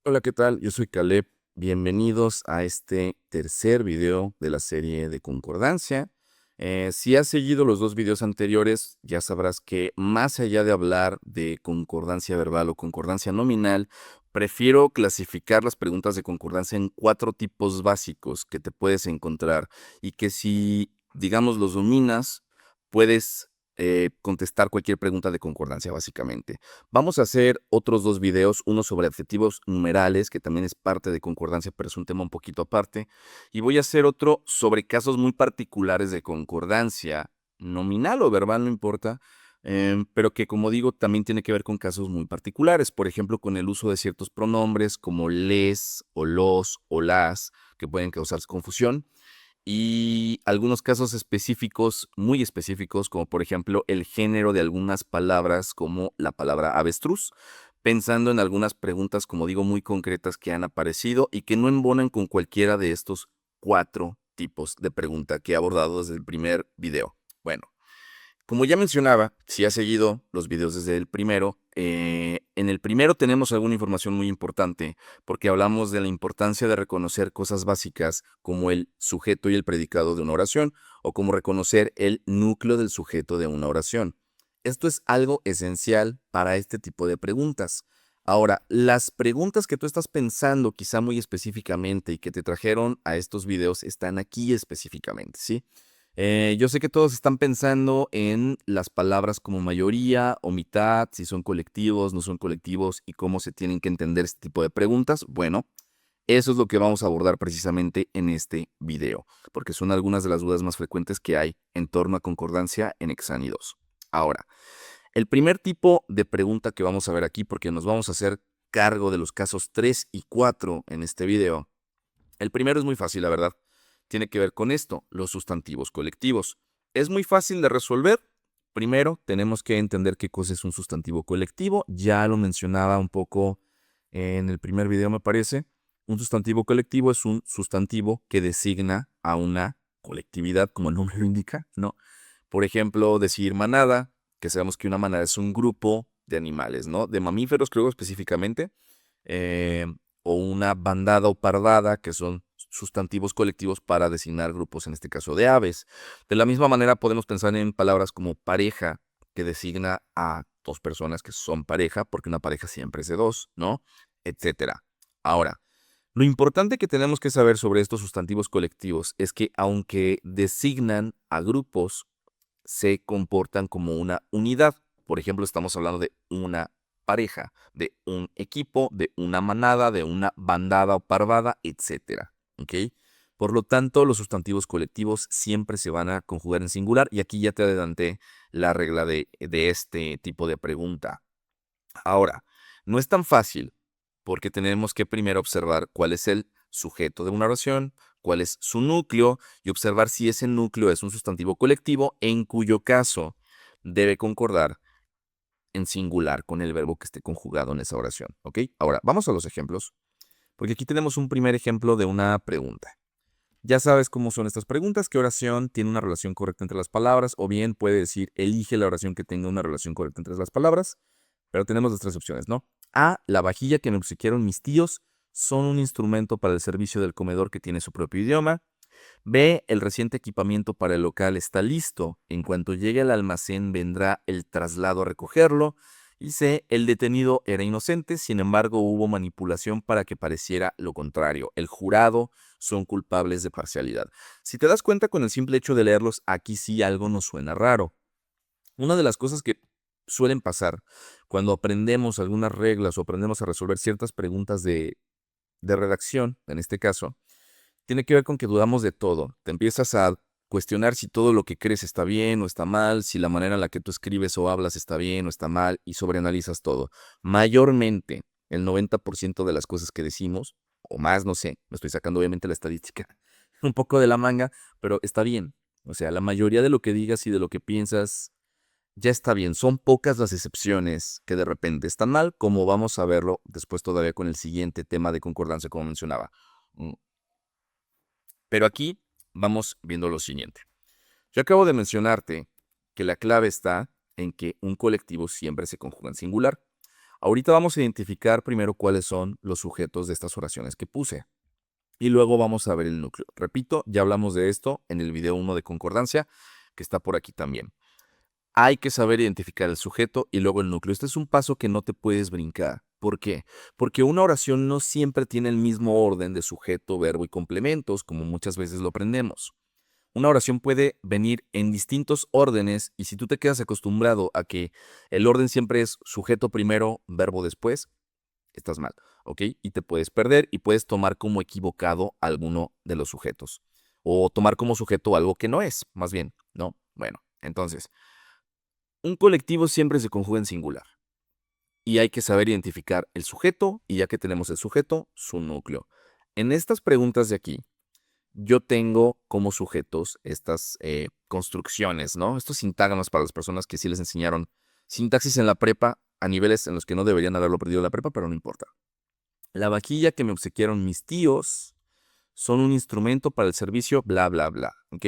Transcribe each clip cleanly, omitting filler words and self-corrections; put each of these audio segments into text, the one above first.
Hola, ¿qué tal? Yo soy Caleb. Bienvenidos a este tercer video de la serie de concordancia. Si has seguido los dos videos anteriores, ya sabrás que más allá de hablar de concordancia verbal o concordancia nominal, prefiero clasificar las preguntas de concordancia en cuatro tipos básicos que te puedes encontrar y que si, digamos, los dominas, puedes contestar cualquier pregunta de concordancia, básicamente. Vamos a hacer otros dos videos, uno sobre adjetivos numerales, que también es parte de concordancia, pero es un tema un poquito aparte. Y voy a hacer otro sobre casos muy particulares de concordancia, nominal o verbal, no importa, pero que, como digo, también tiene que ver con casos muy particulares. Por ejemplo, con el uso de ciertos pronombres como les o los o las, que pueden causar confusión y algunos casos específicos, muy específicos, como por ejemplo el género de algunas palabras, como la palabra avestruz, pensando en algunas preguntas, como digo, muy concretas que han aparecido y que no embonan con cualquiera de estos cuatro tipos de pregunta que he abordado desde el primer video. Bueno, como ya mencionaba, si has seguido los videos desde el primero, en el primero tenemos alguna información muy importante porque hablamos de la importancia de reconocer cosas básicas como el sujeto y el predicado de una oración o como reconocer el núcleo del sujeto de una oración. Esto es algo esencial para este tipo de preguntas. Ahora, las preguntas que tú estás pensando quizá muy específicamente y que te trajeron a estos videos están aquí específicamente, ¿sí? Yo sé que todos están pensando en las palabras como mayoría o mitad, si son colectivos, no son colectivos y cómo se tienen que entender este tipo de preguntas. Bueno, eso es lo que vamos a abordar precisamente en este video, porque son algunas de las dudas más frecuentes que hay en torno a concordancia en Exani 2. Ahora, el primer tipo de pregunta que vamos a ver aquí, porque nos vamos a hacer cargo de los casos 3 y 4 en este video, el primero es muy fácil, la verdad. Tiene que ver con esto, los sustantivos colectivos. Es muy fácil de resolver. Primero, tenemos que entender qué cosa es un sustantivo colectivo. Ya lo mencionaba un poco en el primer video, me parece. Un sustantivo colectivo es un sustantivo que designa a una colectividad, como el nombre lo indica, ¿no? Por ejemplo, decir manada, que sabemos que una manada es un grupo de animales, ¿no? De mamíferos, creo específicamente, eh, o una bandada o pardada, que son sustantivos colectivos para designar grupos, en este caso de aves. De la misma manera podemos pensar en palabras como pareja, que designa a dos personas que son pareja, porque una pareja siempre es de dos, ¿no? Etcétera. Ahora, lo importante que tenemos que saber sobre estos sustantivos colectivos es que aunque designan a grupos, se comportan como una unidad. Por ejemplo, estamos hablando de una pareja, de un equipo, de una manada, de una bandada o parvada, etcétera. ¿Ok? Por lo tanto, los sustantivos colectivos siempre se van a conjugar en singular y aquí ya te adelanté la regla de este tipo de pregunta. Ahora, no es tan fácil porque tenemos que primero observar cuál es el sujeto de una oración, cuál es su núcleo y observar si ese núcleo es un sustantivo colectivo, en cuyo caso debe concordar en singular con el verbo que esté conjugado en esa oración. ¿Ok? Ahora, vamos a los ejemplos, porque aquí tenemos un primer ejemplo de una pregunta. Ya sabes cómo son estas preguntas, qué oración tiene una relación correcta entre las palabras, o bien puede decir, elige la oración que tenga una relación correcta entre las palabras, pero tenemos las tres opciones, ¿no? A, la vajilla que me obsequiaron mis tíos son un instrumento para el servicio del comedor que tiene su propio idioma. B, el reciente equipamiento para el local está listo. En cuanto llegue al almacén vendrá el traslado a recogerlo. Y C, el detenido era inocente, sin embargo hubo manipulación para que pareciera lo contrario. El jurado son culpables de parcialidad. Si te das cuenta con el simple hecho de leerlos, aquí sí algo nos suena raro. Una de las cosas que suelen pasar cuando aprendemos algunas reglas o aprendemos a resolver ciertas preguntas de redacción, en este caso, tiene que ver con que dudamos de todo. Te empiezas a cuestionar si todo lo que crees está bien o está mal, si la manera en la que tú escribes o hablas está bien o está mal, y sobreanalizas todo. Mayormente, el 90% de las cosas que decimos, o más, no sé, me estoy sacando obviamente la estadística un poco de la manga, pero está bien. O sea, la mayoría de lo que digas y de lo que piensas ya está bien. Son pocas las excepciones que de repente están mal, como vamos a verlo después todavía con el siguiente tema de concordancia, como mencionaba. Mm, Pero aquí vamos viendo lo siguiente. Yo acabo de mencionarte que la clave está en que un colectivo siempre se conjuga en singular. Ahorita vamos a identificar primero cuáles son los sujetos de estas oraciones que puse. Y luego vamos a ver el núcleo. Repito, ya hablamos de esto en el video 1 de concordancia, que está por aquí también. Hay que saber identificar el sujeto y luego el núcleo. Este es un paso que no te puedes brincar. ¿Por qué? Porque una oración no siempre tiene el mismo orden de sujeto, verbo y complementos, como muchas veces lo aprendemos. Una oración puede venir en distintos órdenes y si tú te quedas acostumbrado a que el orden siempre es sujeto primero, verbo después, estás mal, ¿ok? Y te puedes perder y puedes tomar como equivocado alguno de los sujetos. O tomar como sujeto algo que no es, más bien, ¿no? Bueno, entonces, un colectivo siempre se conjuga en singular. Y hay que saber identificar el sujeto y ya que tenemos el sujeto, su núcleo. En estas preguntas de aquí, yo tengo como sujetos estas construcciones, ¿no? Estos sintágmas para las personas que sí les enseñaron sintaxis en la prepa a niveles en los que no deberían haberlo aprendido en la prepa, pero no importa. La vajilla que me obsequiaron mis tíos son un instrumento para el servicio, bla, bla, bla, ¿ok?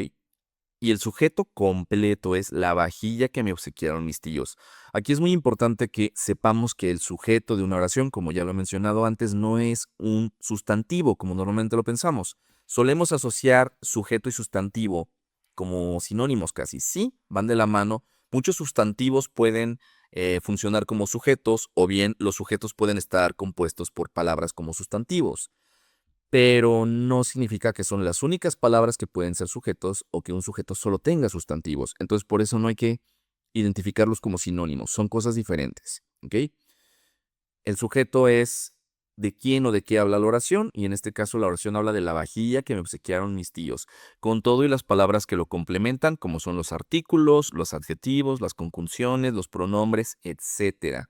Y el sujeto completo es la vajilla que me obsequiaron mis tíos. Aquí es muy importante que sepamos que el sujeto de una oración, como ya lo he mencionado antes, no es un sustantivo, como normalmente lo pensamos. Solemos asociar sujeto y sustantivo como sinónimos casi. Sí, van de la mano. Muchos sustantivos pueden funcionar como sujetos o bien los sujetos pueden estar compuestos por palabras como sustantivos, pero no significa que son las únicas palabras que pueden ser sujetos o que un sujeto solo tenga sustantivos. Entonces, por eso no hay que identificarlos como sinónimos, son cosas diferentes, ¿ok? El sujeto es de quién o de qué habla la oración, y en este caso la oración habla de la vajilla que me obsequiaron mis tíos, con todo y las palabras que lo complementan, como son los artículos, los adjetivos, las conjunciones, los pronombres, etc.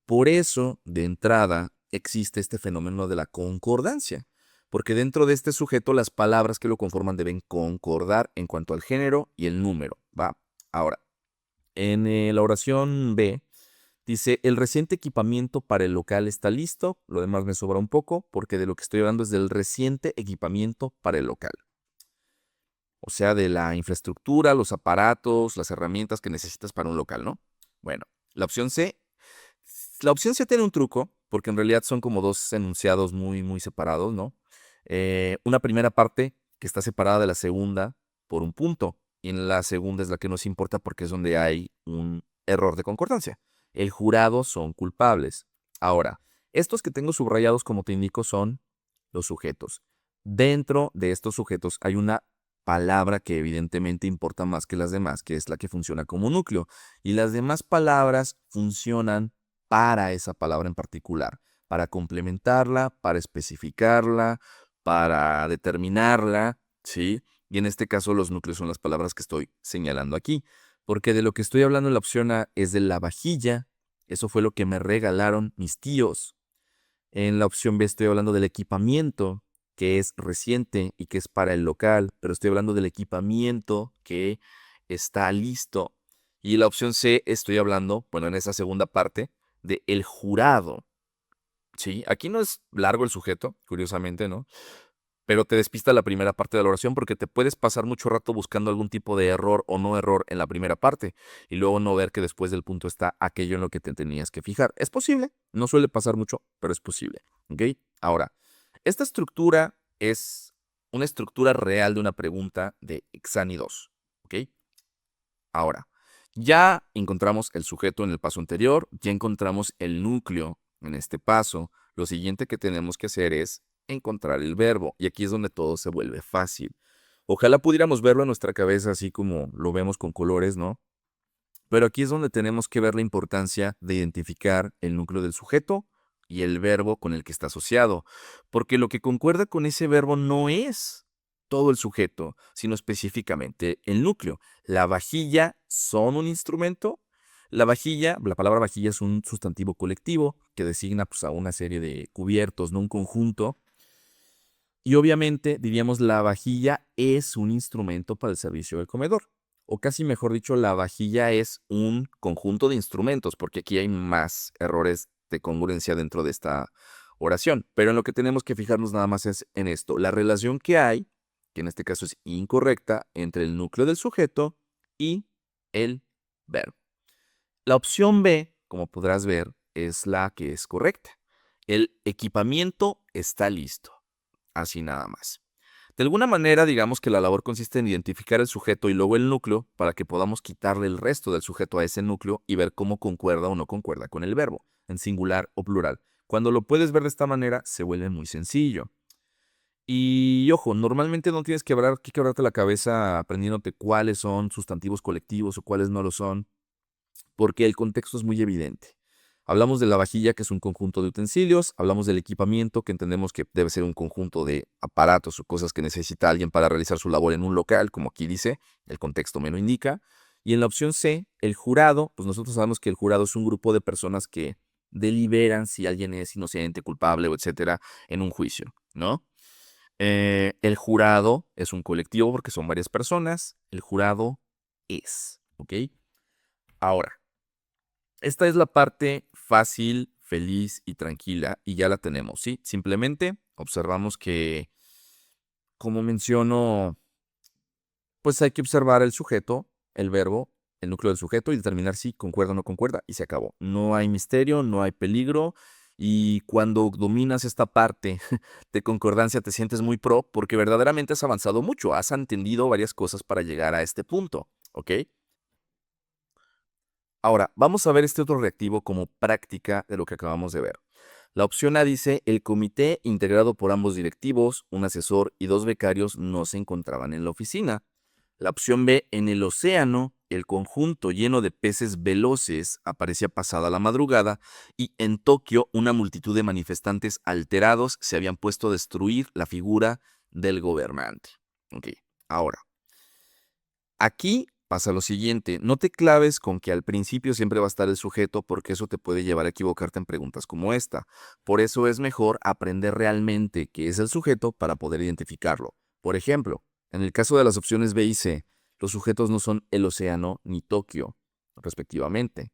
Por eso, de entrada, existe este fenómeno de la concordancia, porque dentro de este sujeto las palabras que lo conforman deben concordar en cuanto al género y el número. Va. Ahora, en la oración B, dice, el reciente equipamiento para el local está listo. Lo demás me sobra un poco porque de lo que estoy hablando es del reciente equipamiento para el local. O sea, de la infraestructura, los aparatos, las herramientas que necesitas para un local, ¿no? Bueno, la opción C. La opción C tiene un truco porque en realidad son como dos enunciados muy, muy separados, ¿no? Una primera parte que está separada de la segunda por un punto. Y en la segunda es la que nos importa porque es donde hay un error de concordancia. El jurado son culpables. Ahora, estos que tengo subrayados, como te indico, son los sujetos. Dentro de estos sujetos hay una palabra que evidentemente importa más que las demás, que es la que funciona como núcleo. Y las demás palabras funcionan para esa palabra en particular, para complementarla, para especificarla, para determinarla, ¿sí? Y en este caso los núcleos son las palabras que estoy señalando aquí, porque de lo que estoy hablando en la opción A es de la vajilla, eso fue lo que me regalaron mis tíos. En la opción B estoy hablando del equipamiento, que es reciente y que es para el local, pero estoy hablando del equipamiento que está listo. Y en la opción C estoy hablando, bueno, en esa segunda parte, de el jurado. Sí, aquí no es largo el sujeto, curiosamente, ¿no? Pero te despista la primera parte de la oración porque te puedes pasar mucho rato buscando algún tipo de error o no error en la primera parte y luego no ver que después del punto está aquello en lo que te tenías que fijar. Es posible, no suele pasar mucho, pero es posible. ¿Ok? Ahora, esta estructura es una estructura real de una pregunta de Exani 2. ¿Ok? Ahora, ya encontramos el sujeto en el paso anterior, ya encontramos el núcleo en este paso. Lo siguiente que tenemos que hacer es encontrar el verbo, y aquí es donde todo se vuelve fácil. Ojalá pudiéramos verlo en nuestra cabeza así como lo vemos con colores, ¿no? Pero aquí es donde tenemos que ver la importancia de identificar el núcleo del sujeto y el verbo con el que está asociado, porque lo que concuerda con ese verbo no es todo el sujeto, sino específicamente el núcleo. La vajilla son un instrumento. La vajilla, la palabra vajilla es un sustantivo colectivo que designa pues, a una serie de cubiertos, no un conjunto. Y obviamente, diríamos, la vajilla es un instrumento para el servicio del comedor. O casi mejor dicho, la vajilla es un conjunto de instrumentos, porque aquí hay más errores de congruencia dentro de esta oración. Pero en lo que tenemos que fijarnos nada más es en esto. La relación que hay, que en este caso es incorrecta, entre el núcleo del sujeto y el verbo. La opción B, como podrás ver, es la que es correcta. El equipamiento está listo. Así nada más. De alguna manera, digamos que la labor consiste en identificar el sujeto y luego el núcleo para que podamos quitarle el resto del sujeto a ese núcleo y ver cómo concuerda o no concuerda con el verbo, en singular o plural. Cuando lo puedes ver de esta manera, se vuelve muy sencillo. Y ojo, normalmente no tienes que quebrarte la cabeza aprendiéndote cuáles son sustantivos colectivos o cuáles no lo son, porque el contexto es muy evidente. Hablamos de la vajilla, que es un conjunto de utensilios, hablamos del equipamiento, que entendemos que debe ser un conjunto de aparatos o cosas que necesita alguien para realizar su labor en un local, como aquí dice, el contexto me lo indica. Y en la opción C, el jurado, pues nosotros sabemos que el jurado es un grupo de personas que deliberan si alguien es inocente, culpable o etcétera en un juicio, ¿no? El jurado es un colectivo porque son varias personas. El jurado es, ¿ok? Ahora, esta es la parte fácil, feliz y tranquila y ya la tenemos, ¿sí? Simplemente observamos que, como menciono, pues hay que observar el sujeto, el verbo, el núcleo del sujeto y determinar si concuerda o no concuerda y se acabó. No hay misterio, no hay peligro y cuando dominas esta parte de concordancia te sientes muy pro porque verdaderamente has avanzado mucho, has entendido varias cosas para llegar a este punto, ¿ok? Ahora, vamos a ver este otro reactivo como práctica de lo que acabamos de ver. La opción A dice, el comité integrado por ambos directivos, un asesor y dos becarios no se encontraban en la oficina. La opción B, en el océano, el conjunto lleno de peces veloces aparecía pasada la madrugada y en Tokio una multitud de manifestantes alterados se habían puesto a destruir la figura del gobernante. Ok, ahora, aquí pasa lo siguiente, no te claves con que al principio siempre va a estar el sujeto porque eso te puede llevar a equivocarte en preguntas como esta. Por eso es mejor aprender realmente qué es el sujeto para poder identificarlo. Por ejemplo, en el caso de las opciones B y C, los sujetos no son el océano ni Tokio, respectivamente,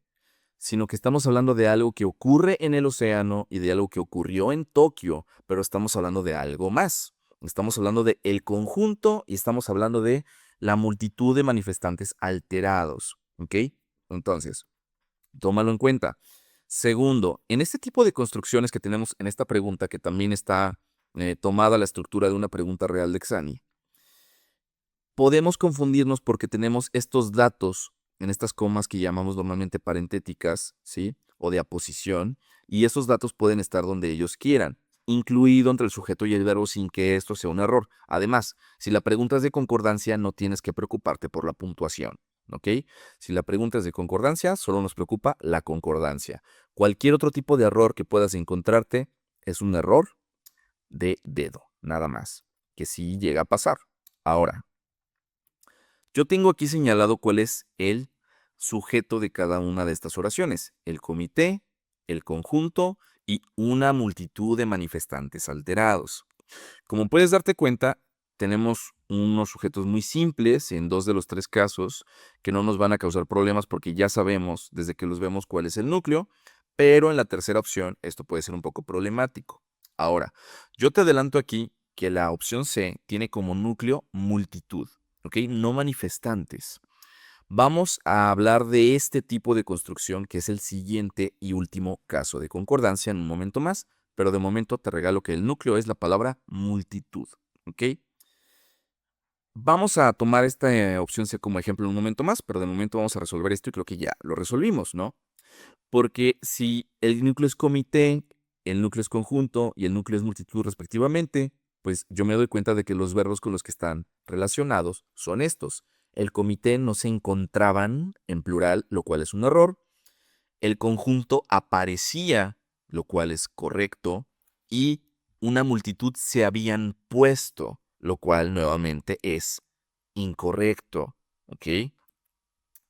sino que estamos hablando de algo que ocurre en el océano y de algo que ocurrió en Tokio, pero estamos hablando de algo más. Estamos hablando de el conjunto y estamos hablando de la multitud de manifestantes alterados, ¿ok? Entonces, tómalo en cuenta. Segundo, en este tipo de construcciones que tenemos en esta pregunta, que también está tomada la estructura de una pregunta real de Exani, podemos confundirnos porque tenemos estos datos en estas comas que llamamos normalmente parentéticas, ¿sí? O de aposición, y esos datos pueden estar donde ellos quieran, incluido entre el sujeto y el verbo sin que esto sea un error. Además, si la pregunta es de concordancia, no tienes que preocuparte por la puntuación, ¿ok? Si la pregunta es de concordancia, solo nos preocupa la concordancia. Cualquier otro tipo de error que puedas encontrarte es un error de dedo, nada más, que sí llega a pasar. Ahora, yo tengo aquí señalado cuál es el sujeto de cada una de estas oraciones, el comité, el conjunto y una multitud de manifestantes alterados. Como puedes darte cuenta, tenemos unos sujetos muy simples en dos de los tres casos que no nos van a causar problemas porque ya sabemos desde que los vemos cuál es el núcleo, pero en la tercera opción esto puede ser un poco problemático. Ahora, yo te adelanto aquí que la opción C tiene como núcleo multitud, ¿ok? No manifestantes. Vamos a hablar de este tipo de construcción que es el siguiente y último caso de concordancia en un momento más, pero de momento te regalo que el núcleo es la palabra multitud, ¿ok? Vamos a tomar esta opción C como ejemplo en un momento más, pero de momento vamos a resolver esto y creo que ya lo resolvimos, ¿no? Porque si el núcleo es comité, el núcleo es conjunto y el núcleo es multitud respectivamente, pues yo me doy cuenta de que los verbos con los que están relacionados son estos. El comité no se encontraban en plural, lo cual es un error. El conjunto aparecía, lo cual es correcto. Y una multitud se habían puesto, lo cual nuevamente es incorrecto. ¿Ok?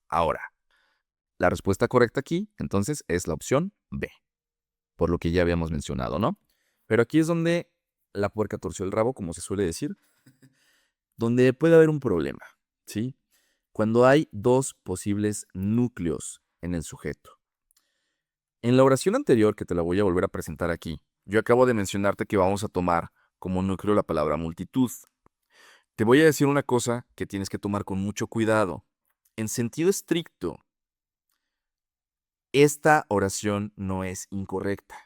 Ahora, la respuesta correcta aquí, entonces, es la opción B, por lo que ya habíamos mencionado, ¿no? Pero aquí es donde la puerca torció el rabo, como se suele decir, donde puede haber un problema, ¿sí? Cuando hay dos posibles núcleos en el sujeto. En la oración anterior, que te la voy a volver a presentar aquí, yo acabo de mencionarte que vamos a tomar como núcleo la palabra multitud. Te voy a decir una cosa que tienes que tomar con mucho cuidado. En sentido estricto, esta oración no es incorrecta.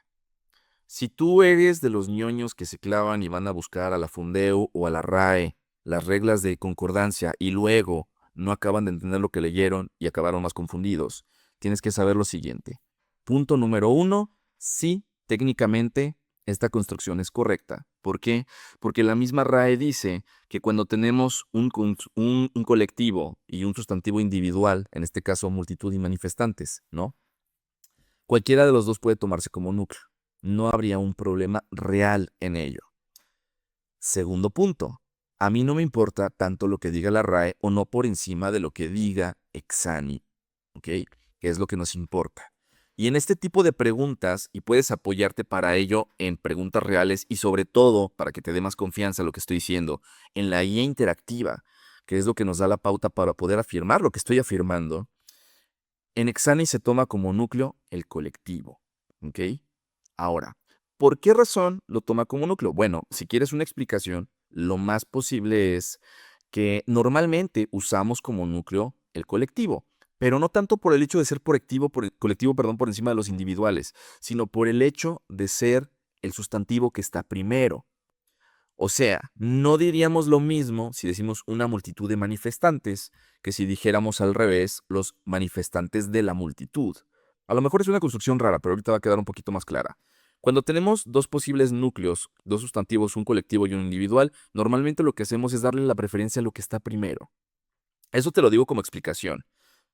Si tú eres de los ñoños que se clavan y van a buscar a la Fundeu o a la RAE las reglas de concordancia y luego no acaban de entender lo que leyeron y acabaron más confundidos, tienes que saber lo siguiente. Punto número 1, sí, técnicamente esta construcción es correcta. ¿Por qué? Porque la misma RAE dice que cuando tenemos un colectivo y un sustantivo individual, en este caso multitud y manifestantes, ¿no? Cualquiera de los dos puede tomarse como núcleo. No habría un problema real en ello. Segundo punto. A mí no me importa tanto lo que diga la RAE o no por encima de lo que diga Exani, ¿ok? Que es lo que nos importa. Y en este tipo de preguntas, y puedes apoyarte para ello en preguntas reales y sobre todo, para que te dé más confianza lo que estoy diciendo, en la guía interactiva, que es lo que nos da la pauta para poder afirmar lo que estoy afirmando. En Exani se toma como núcleo el colectivo, ¿ok? Ahora, ¿por qué razón lo toma como núcleo? Bueno, si quieres una explicación, lo más posible es que normalmente usamos como núcleo el colectivo, pero no tanto por el hecho de ser colectivo, perdón, por encima de los individuales, sino por el hecho de ser el sustantivo que está primero. O sea, no diríamos lo mismo si decimos una multitud de manifestantes que si dijéramos al revés los manifestantes de la multitud. A lo mejor es una construcción rara, pero ahorita va a quedar un poquito más clara. Cuando tenemos dos posibles núcleos, dos sustantivos, un colectivo y un individual, normalmente lo que hacemos es darle la preferencia a lo que está primero. Eso te lo digo como explicación.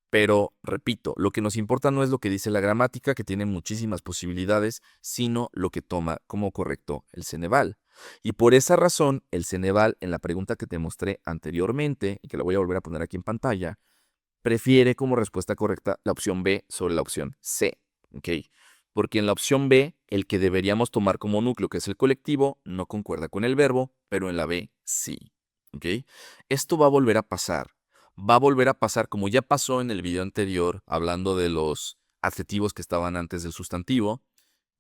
Pero, repito, lo que nos importa no es lo que dice la gramática, que tiene muchísimas posibilidades, sino lo que toma como correcto el Ceneval. Y por esa razón, el Ceneval, en la pregunta que te mostré anteriormente, y que la voy a volver a poner aquí en pantalla, prefiere como respuesta correcta la opción B sobre la opción C. ¿Ok? Porque en la opción B, el que deberíamos tomar como núcleo, que es el colectivo, no concuerda con el verbo, pero en la B sí. ¿Ok? Esto va a volver a pasar. Va a volver a pasar como ya pasó en el video anterior, hablando de los adjetivos que estaban antes del sustantivo,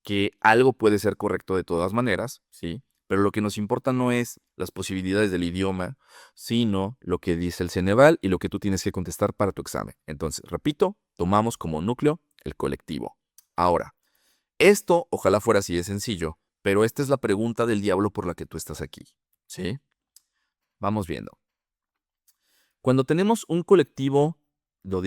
que algo puede ser correcto de todas maneras, ¿sí? Pero lo que nos importa no es las posibilidades del idioma, sino lo que dice el Ceneval y lo que tú tienes que contestar para tu examen. Entonces, repito, tomamos como núcleo el colectivo. Ahora, esto ojalá fuera así de sencillo, pero esta es la pregunta del diablo por la que tú estás aquí, ¿sí? Vamos viendo. Cuando tenemos un colectivo,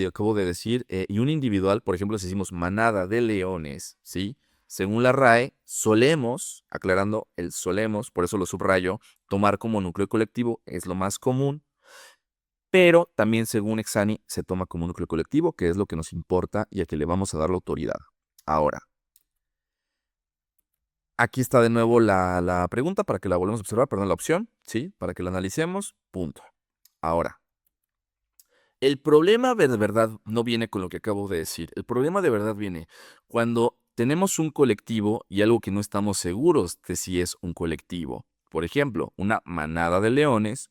acabo de decir, y un individual, por ejemplo, si decimos manada de leones, ¿sí? Según la RAE, solemos, aclarando el solemos, por eso lo subrayo, tomar como núcleo colectivo, es lo más común, pero también según Exani se toma como núcleo colectivo, que es lo que nos importa y a que le vamos a dar la autoridad. Ahora, aquí está de nuevo la pregunta para que la volvamos a observar, perdón, la opción, ¿sí? Para que la analicemos, punto. Ahora, el problema de verdad no viene con lo que acabo de decir. El problema de verdad viene cuando tenemos un colectivo y algo que no estamos seguros de si es un colectivo. Por ejemplo, una manada de leones.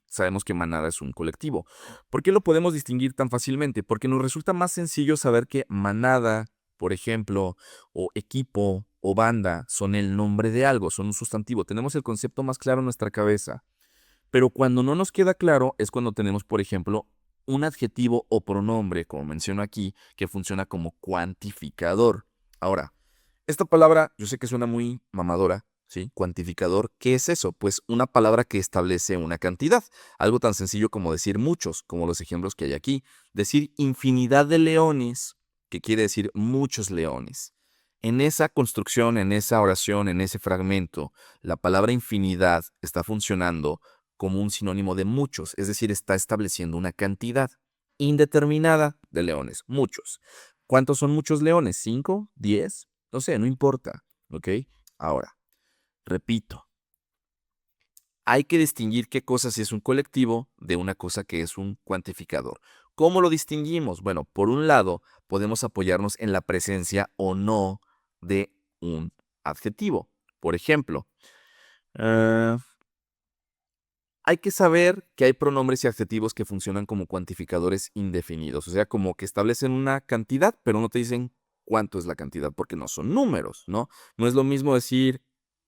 Sabemos que manada es un colectivo. ¿Por qué lo podemos distinguir tan fácilmente? Porque nos resulta más sencillo saber que manada, por ejemplo, o equipo o banda son el nombre de algo, son un sustantivo. Tenemos el concepto más claro en nuestra cabeza. Pero cuando no nos queda claro es cuando tenemos, por ejemplo, un adjetivo o pronombre, como menciono aquí, que funciona como cuantificador. Ahora, esta palabra yo sé que suena muy mamadora, ¿sí? Cuantificador, ¿qué es eso? Pues una palabra que establece una cantidad. Algo tan sencillo como decir muchos, como los ejemplos que hay aquí. Decir infinidad de leones, que quiere decir muchos leones. En esa construcción, en esa oración, en ese fragmento, la palabra infinidad está funcionando como un sinónimo de muchos, es decir, está estableciendo una cantidad indeterminada de leones, muchos. ¿Cuántos son muchos leones? ¿5? ¿10? No sé, no importa, ¿ok? Ahora, repito, hay que distinguir qué cosa sí es un colectivo de una cosa que es un cuantificador. ¿Cómo lo distinguimos? Bueno, por un lado, podemos apoyarnos en la presencia o no de un adjetivo. Por ejemplo, hay que saber que hay pronombres y adjetivos que funcionan como cuantificadores indefinidos, o sea, como que establecen una cantidad, pero no te dicen cuánto es la cantidad, porque no son números, ¿no? No es lo mismo decir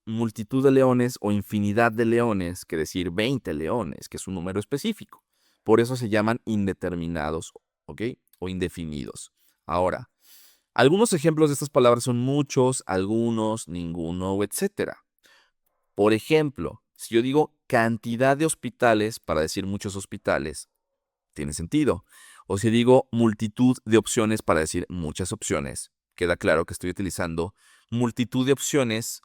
multitud de leones o infinidad de leones que decir 20 leones, que es un número específico. Por eso se llaman indeterminados, ¿ok? O indefinidos. Ahora, Algunos ejemplos de estas palabras son muchos, algunos, ninguno, etcétera. Por ejemplo, si yo digo cantidad de hospitales para decir muchos hospitales, tiene sentido. O si digo multitud de opciones para decir muchas opciones, queda claro que estoy utilizando multitud de opciones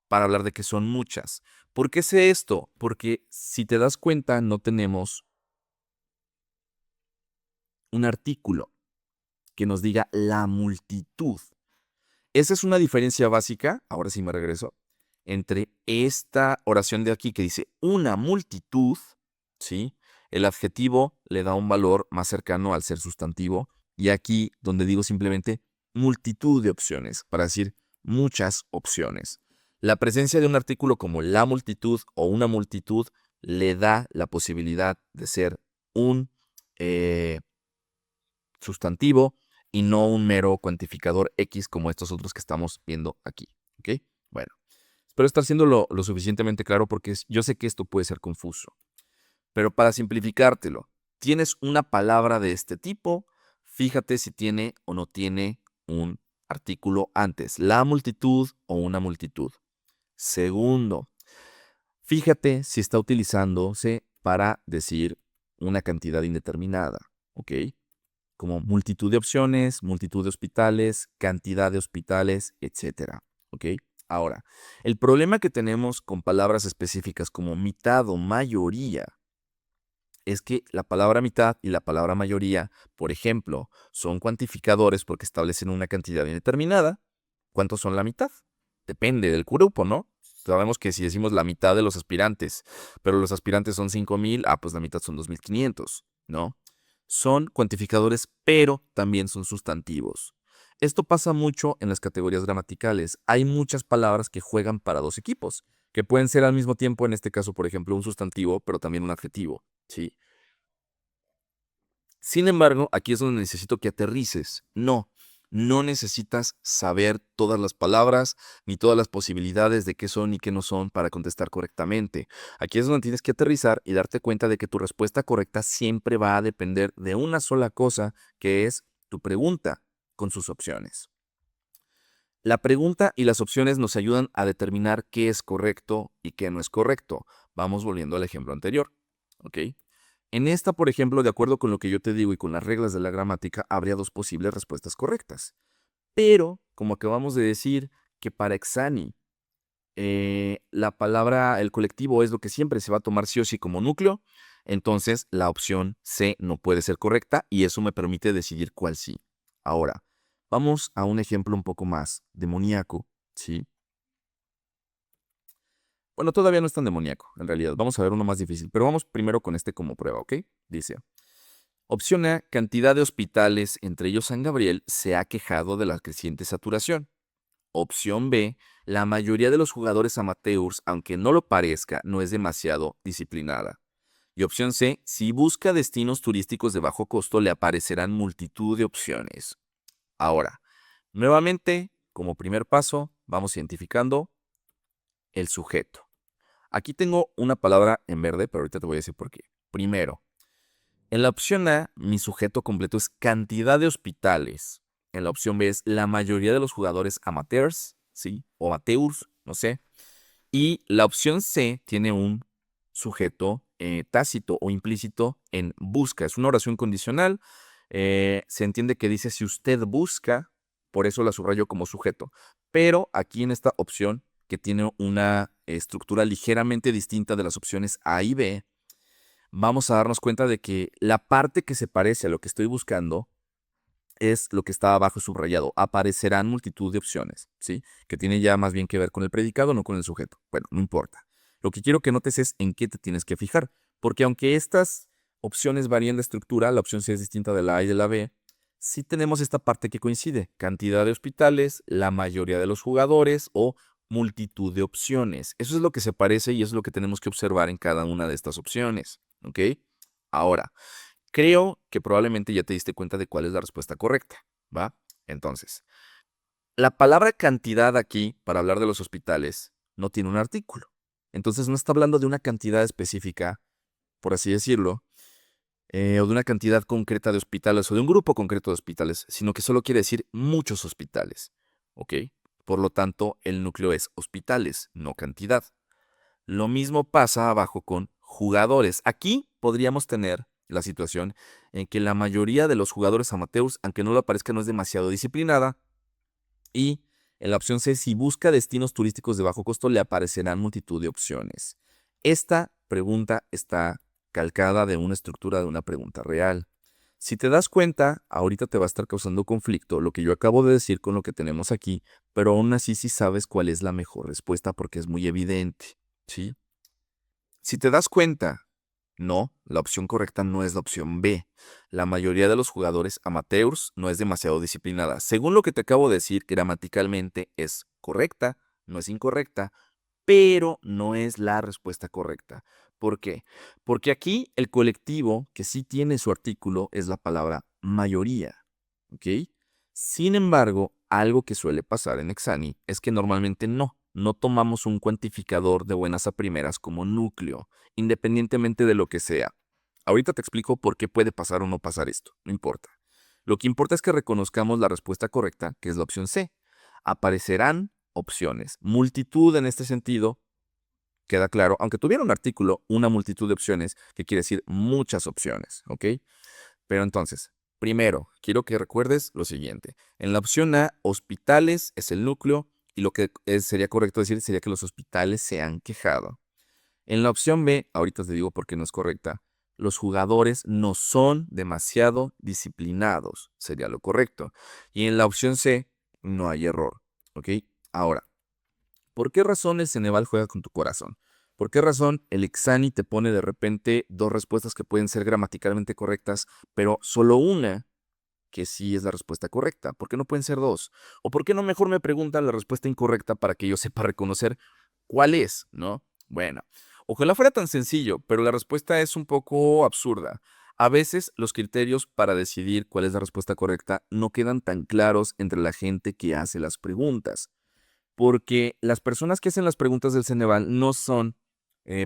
para hablar de que son muchas. ¿Por qué sé esto? Porque si te das cuenta, no tenemos un artículo que nos diga la multitud. Esa es una diferencia básica, ahora sí me regreso, entre esta oración de aquí que dice una multitud, ¿sí? El adjetivo le da un valor más cercano al ser sustantivo, y aquí donde digo simplemente multitud de opciones, para decir muchas opciones. La presencia de un artículo como la multitud o una multitud le da la posibilidad de ser un sustantivo y no un mero cuantificador X como estos otros que estamos viendo aquí. ¿Ok? Bueno, espero estar siendo lo suficientemente claro porque yo sé que esto puede ser confuso. Pero para simplificártelo, tienes una palabra de este tipo, fíjate si tiene o no tiene un artículo antes, la multitud o una multitud. Segundo, fíjate si está utilizándose para decir una cantidad indeterminada. ¿Ok? Como multitud de opciones, multitud de hospitales, cantidad de hospitales, etcétera. ¿Ok? Ahora, el problema que tenemos con palabras específicas como mitad o mayoría es que la palabra mitad y la palabra mayoría, por ejemplo, son cuantificadores porque establecen una cantidad indeterminada. ¿Cuántos son la mitad? Depende del grupo, ¿no? Sabemos que si decimos la mitad de los aspirantes, pero los aspirantes son 5,000, pues la mitad son 2,500, ¿no? Son cuantificadores, pero también son sustantivos. Esto pasa mucho en las categorías gramaticales. Hay muchas palabras que juegan para dos equipos, que pueden ser al mismo tiempo, en este caso, por ejemplo, un sustantivo, pero también un adjetivo, ¿sí? Sin embargo, aquí es donde necesito que aterrices. No necesitas saber todas las palabras ni todas las posibilidades de qué son y qué no son para contestar correctamente. Aquí es donde tienes que aterrizar y darte cuenta de que tu respuesta correcta siempre va a depender de una sola cosa, que es tu pregunta con sus opciones. La pregunta y las opciones nos ayudan a determinar qué es correcto y qué no es correcto. Vamos volviendo al ejemplo anterior, ¿ok? En esta, por ejemplo, de acuerdo con lo que yo te digo y con las reglas de la gramática, habría dos posibles respuestas correctas. Pero, como acabamos de decir, que para Exani, la palabra, el colectivo es lo que siempre se va a tomar sí o sí como núcleo, entonces la opción C no puede ser correcta y eso me permite decidir cuál sí. Ahora, vamos a un ejemplo un poco más demoníaco, ¿sí? Bueno, todavía no es tan demoníaco, en realidad. Vamos a ver uno más difícil, pero vamos primero con este como prueba, ¿ok? Dice, opción A, cantidad de hospitales, entre ellos San Gabriel, se ha quejado de la creciente saturación. Opción B, la mayoría de los jugadores amateurs, aunque no lo parezca, no es demasiado disciplinada. Y opción C, si busca destinos turísticos de bajo costo, le aparecerán multitud de opciones. Ahora, nuevamente, como primer paso, vamos identificando el sujeto. Aquí tengo una palabra en verde, pero ahorita te voy a decir por qué. Primero, en la opción A, mi sujeto completo es cantidad de hospitales. En la opción B es la mayoría de los jugadores amateurs, ¿sí? O amateurs, no sé. Y la opción C tiene un sujeto tácito o implícito en busca. Es una oración condicional. Se entiende que dice si usted busca, por eso la subrayo como sujeto. Pero aquí en esta opción, que tiene una estructura ligeramente distinta de las opciones A y B, vamos a darnos cuenta de que la parte que se parece a lo que estoy buscando es lo que está abajo subrayado. Aparecerán multitud de opciones, ¿sí? Que tiene ya más bien que ver con el predicado, no con el sujeto. Bueno, no importa. Lo que quiero que notes es en qué te tienes que fijar, porque aunque estas opciones varían de estructura, la opción C es distinta de la A y de la B, sí tenemos esta parte que coincide. Cantidad de hospitales, la mayoría de los jugadores o multitud de opciones. Eso es lo que se parece y eso es lo que tenemos que observar en cada una de estas opciones, ¿ok? Ahora, creo que probablemente ya te diste cuenta de cuál es la respuesta correcta, ¿va? Entonces, la palabra cantidad aquí, para hablar de los hospitales, no tiene un artículo. Entonces no está hablando de una cantidad específica, por así decirlo, o de una cantidad concreta de hospitales o de un grupo concreto de hospitales, sino que solo quiere decir muchos hospitales. ¿Ok? Por lo tanto, el núcleo es hospitales, no cantidad. Lo mismo pasa abajo con jugadores. Aquí podríamos tener la situación en que la mayoría de los jugadores amateurs, aunque no lo parezca, no es demasiado disciplinada. Y en la opción C, si busca destinos turísticos de bajo costo, le aparecerán multitud de opciones. Esta pregunta está calcada de una estructura de una pregunta real. Si te das cuenta, ahorita te va a estar causando conflicto lo que yo acabo de decir con lo que tenemos aquí, pero aún así sí sabes cuál es la mejor respuesta porque es muy evidente, ¿sí? Si te das cuenta, no, la opción correcta no es la opción B. La mayoría de los jugadores amateurs no es demasiado disciplinada. Según lo que te acabo de decir, gramaticalmente es correcta, no es incorrecta, pero no es la respuesta correcta. ¿Por qué? Porque aquí el colectivo que sí tiene su artículo es la palabra mayoría. ¿Ok? Sin embargo, algo que suele pasar en Exani es que normalmente no tomamos un cuantificador de buenas a primeras como núcleo, independientemente de lo que sea. Ahorita te explico por qué puede pasar o no pasar esto, no importa. Lo que importa es que reconozcamos la respuesta correcta, que es la opción C. Aparecerán opciones. Multitud en este sentido, queda claro, aunque tuviera un artículo, una multitud de opciones, que quiere decir muchas opciones, ¿ok? Pero entonces, primero, quiero que recuerdes lo siguiente. En la opción A, hospitales es el núcleo y lo que sería correcto decir sería que los hospitales se han quejado. En la opción B, ahorita te digo por qué no es correcta, los jugadores no son demasiado disciplinados, sería lo correcto. Y en la opción C, no hay error, ¿ok? Ahora, ¿por qué razón el Ceneval juega con tu corazón? ¿Por qué razón el Exani te pone de repente dos respuestas que pueden ser gramaticalmente correctas, pero solo una que sí es la respuesta correcta? ¿Por qué no pueden ser dos? ¿O por qué no mejor me preguntan la respuesta incorrecta para que yo sepa reconocer cuál es, ¿no? Bueno, ojalá fuera tan sencillo, pero la respuesta es un poco absurda. A veces los criterios para decidir cuál es la respuesta correcta no quedan tan claros entre la gente que hace las preguntas porque las personas que hacen las preguntas del Ceneval no son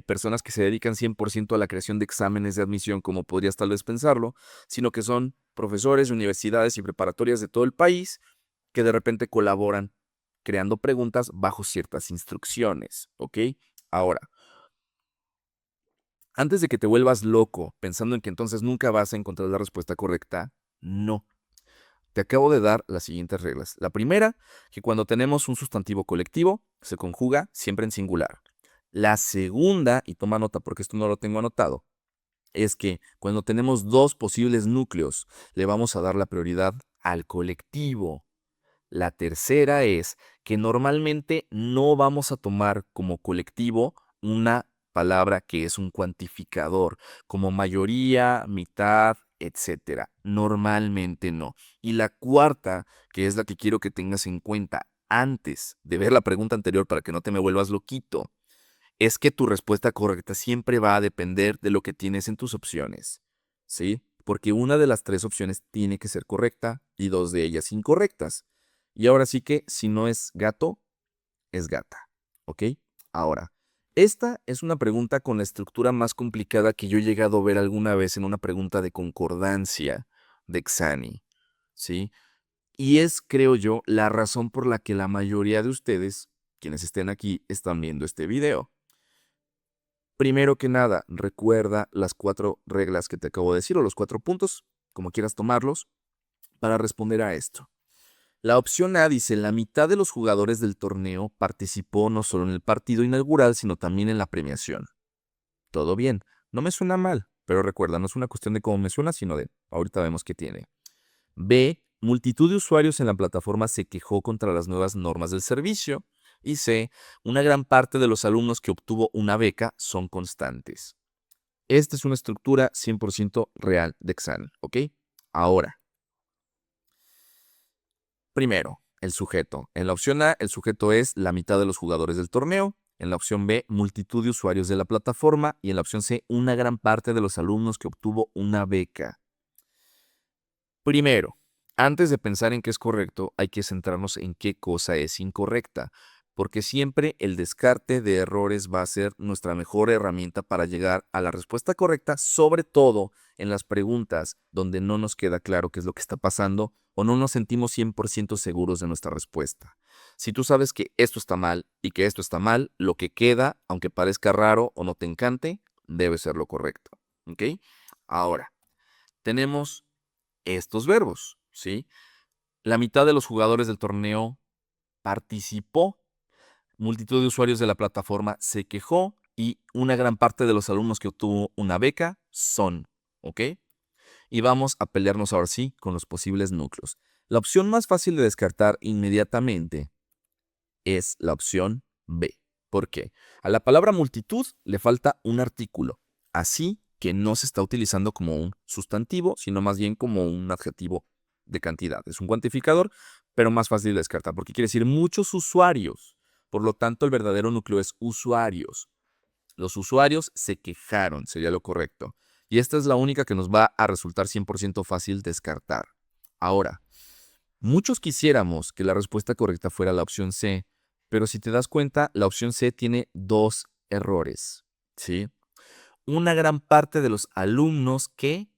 personas que se dedican 100% a la creación de exámenes de admisión, como podrías tal vez pensarlo, sino que son profesores de universidades y preparatorias de todo el país que de repente colaboran creando preguntas bajo ciertas instrucciones, ¿ok? Ahora, antes de que te vuelvas loco pensando en que entonces nunca vas a encontrar la respuesta correcta, no. Te acabo de dar las siguientes reglas. La primera, que cuando tenemos un sustantivo colectivo, se conjuga siempre en singular. La segunda, y toma nota porque esto no lo tengo anotado, es que cuando tenemos dos posibles núcleos, le vamos a dar la prioridad al colectivo. La tercera es que normalmente no vamos a tomar como colectivo una palabra que es un cuantificador, como mayoría, mitad, etcétera. Normalmente no. Y la cuarta, que es la que quiero que tengas en cuenta antes de ver la pregunta anterior para que no te me vuelvas loquito, es que tu respuesta correcta siempre va a depender de lo que tienes en tus opciones. ¿Sí? Porque una de las tres opciones tiene que ser correcta y dos de ellas incorrectas. Y ahora sí que si no es gato, es gata. ¿Ok? Ahora, esta es una pregunta con la estructura más complicada que yo he llegado a ver alguna vez en una pregunta de concordancia de Exani. ¿Sí? Y es, creo yo, la razón por la que la mayoría de ustedes, quienes estén aquí, están viendo este video. Primero que nada, recuerda las 4 reglas que te acabo de decir o los 4 puntos, como quieras tomarlos, para responder a esto. La opción A dice, la mitad de los jugadores del torneo participó no solo en el partido inaugural, sino también en la premiación. Todo bien, no me suena mal, pero recuerda, no es una cuestión de cómo me suena, sino de, ahorita vemos qué tiene. B, multitud de usuarios en la plataforma se quejó contra las nuevas normas del servicio. Y C, una gran parte de los alumnos que obtuvo una beca son constantes. Esta es una estructura 100% real de Exani, ¿ok? Ahora, primero, el sujeto. En la opción A, el sujeto es la mitad de los jugadores del torneo. En la opción B, multitud de usuarios de la plataforma. Y en la opción C, una gran parte de los alumnos que obtuvo una beca. Primero, antes de pensar en qué es correcto, hay que centrarnos en qué cosa es incorrecta, porque siempre el descarte de errores va a ser nuestra mejor herramienta para llegar a la respuesta correcta, sobre todo en las preguntas donde no nos queda claro qué es lo que está pasando o no nos sentimos 100% seguros de nuestra respuesta. Si tú sabes que esto está mal y que esto está mal, lo que queda, aunque parezca raro o no te encante, debe ser lo correcto. ¿Ok? Ahora, tenemos estos verbos, ¿sí? La mitad de los jugadores del torneo participó, multitud de usuarios de la plataforma se quejó y una gran parte de los alumnos que obtuvo una beca son, ¿ok? Y vamos a pelearnos ahora sí con los posibles núcleos. La opción más fácil de descartar inmediatamente es la opción B. ¿Por qué? A la palabra multitud le falta un artículo, así que no se está utilizando como un sustantivo, sino más bien como un adjetivo de cantidad. Es un cuantificador, pero más fácil de descartar, porque quiere decir muchos usuarios. Por lo tanto, el verdadero núcleo es usuarios. Los usuarios se quejaron, sería lo correcto. Y esta es la única que nos va a resultar 100% fácil descartar. Ahora, muchos quisiéramos que la respuesta correcta fuera la opción C, pero si te das cuenta, la opción C tiene dos errores, ¿sí? Una gran parte de los alumnos que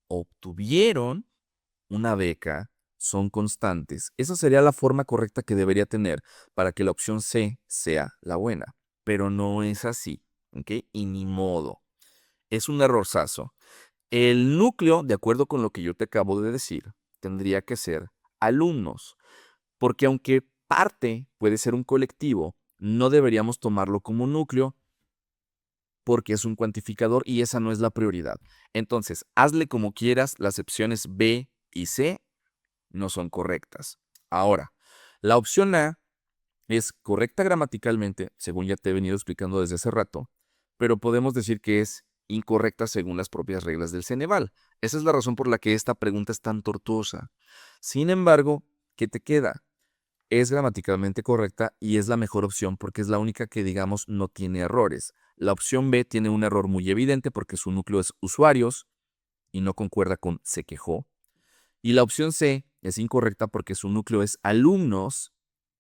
obtuvieron una beca son constantes. Esa sería la forma correcta que debería tener para que la opción C sea la buena, pero no es así, ¿ok? Y ni modo. Es un errorzazo. El núcleo, de acuerdo con lo que yo te acabo de decir, tendría que ser alumnos, porque aunque parte puede ser un colectivo, no deberíamos tomarlo como núcleo porque es un cuantificador y esa no es la prioridad. Entonces, hazle como quieras, las opciones B y C no son correctas. Ahora, la opción A es correcta gramaticalmente, según ya te he venido explicando desde hace rato, pero podemos decir que es incorrecta según las propias reglas del Ceneval. Esa es la razón por la que esta pregunta es tan tortuosa. Sin embargo, ¿qué te queda? Es gramaticalmente correcta y es la mejor opción porque es la única que, digamos, no tiene errores. La opción B tiene un error muy evidente porque su núcleo es usuarios y no concuerda con se quejó. Y la opción C es incorrecta porque su núcleo es alumnos,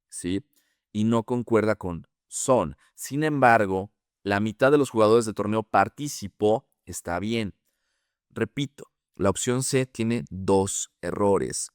¿sí? Y no concuerda con son. Sin embargo, la mitad de los jugadores del torneo participó, está bien. Repito, la opción C tiene dos errores.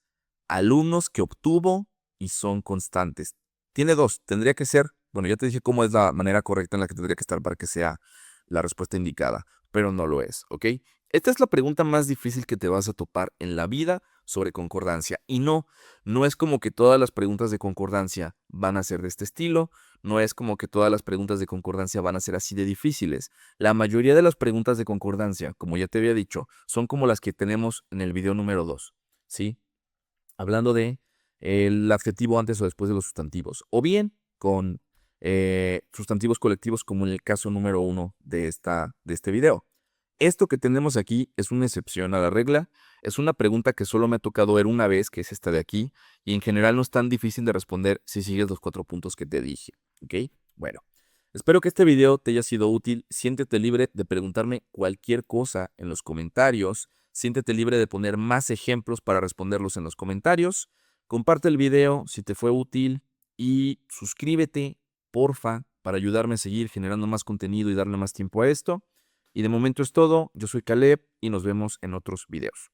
Alumnos que obtuvo y son constantes. Tiene dos, tendría que ser, bueno, ya te dije cómo es la manera correcta en la que tendría que estar para que sea la respuesta indicada, pero no lo es, ¿ok? Esta es la pregunta más difícil que te vas a topar en la vida sobre concordancia. Y no, no es como que todas las preguntas de concordancia van a ser de este estilo, no es como que todas las preguntas de concordancia van a ser así de difíciles. La mayoría de las preguntas de concordancia, como ya te había dicho, son como las que tenemos en el video número 2, ¿sí? Hablando de el adjetivo antes o después de los sustantivos, o bien con sustantivos colectivos como en el caso número 1 de este video. Esto que tenemos aquí es una excepción a la regla, es una pregunta que solo me ha tocado ver una vez, que es esta de aquí, y en general no es tan difícil de responder si sigues los 4 puntos que te dije, ¿ok? Bueno, espero que este video te haya sido útil, siéntete libre de preguntarme cualquier cosa en los comentarios, siéntete libre de poner más ejemplos para responderlos en los comentarios, comparte el video si te fue útil y suscríbete, porfa, para ayudarme a seguir generando más contenido y darle más tiempo a esto. Y de momento es todo, yo soy Caleb y nos vemos en otros videos.